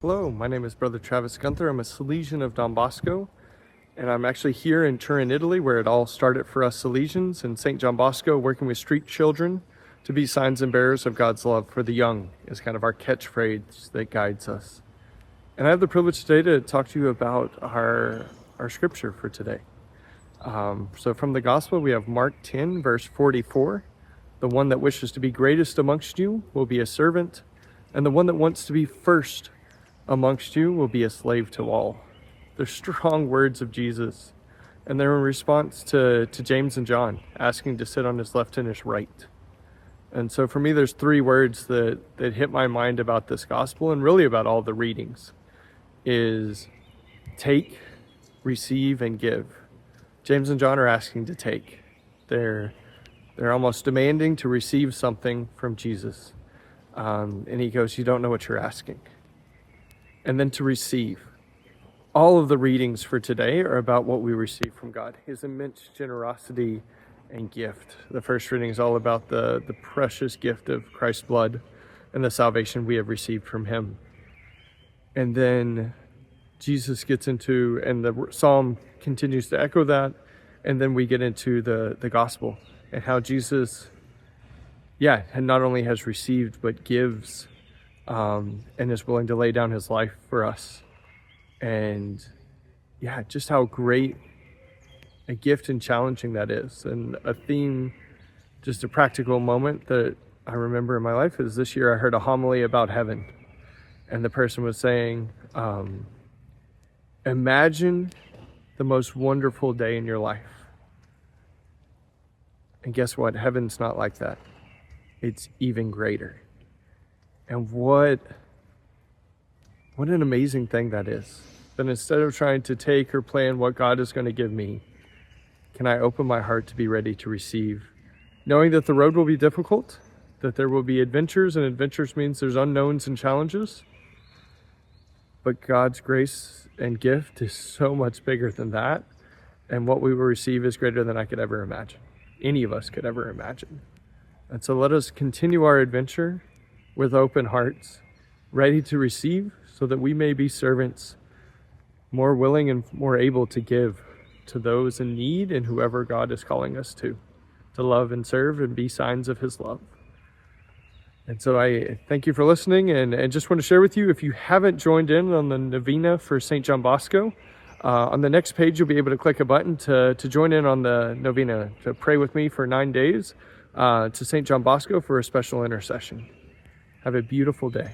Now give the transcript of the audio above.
Hello, my name is Brother Travis Gunther. I'm a Salesian of Don Bosco, and I'm actually here in Turin, Italy, where it all started for us Salesians in St. John Bosco, working with street children to be signs and bearers of God's love for the young is kind of our catchphrase that guides us. And I have the privilege today to talk to you about our scripture for today. So from the gospel, we have Mark 10, verse 44. The one that wishes to be greatest amongst you will be a servant, and the one that wants to be first amongst you will be a slave to all. They're strong words of Jesus, and they're in response to James and John asking to sit on his left and his right. And so for me, there's three words that hit my mind about this gospel and really about all the readings is take, receive, and give. James and John are asking to take. They're almost demanding to receive something from Jesus. And he goes, you don't know what you're asking. And then to receive. All of the readings for today are about what we receive from God, his immense generosity and gift. The first reading is all about the precious gift of Christ's blood and the salvation we have received from him. And then Jesus gets into, and the psalm continues to echo that, and then we get into the gospel and how Jesus, and not only has received, but gives and is willing to lay down his life for us. And just how great a gift and challenging that is. And a theme, just a practical moment that I remember in my life is this year I heard a homily about heaven. And the person was saying, imagine the most wonderful day in your life. And guess what? Heaven's not like that. It's even greater. And what an amazing thing that is. That instead of trying to take or plan what God is going to give me, can I open my heart to be ready to receive? Knowing that the road will be difficult, that there will be adventures, and adventures means there's unknowns and challenges. But God's grace and gift is so much bigger than that. And what we will receive is greater than I could ever imagine. Any of us could ever imagine. And so let us continue our adventure with open hearts, ready to receive so that we may be servants, more willing and more able to give to those in need and whoever God is calling us to love and serve and be signs of his love. And so I thank you for listening and just want to share with you, if you haven't joined in on the novena for St. John Bosco, on the next page you'll be able to click a button to join in on the novena, to pray with me for 9 days to St. John Bosco for a special intercession. Have a beautiful day.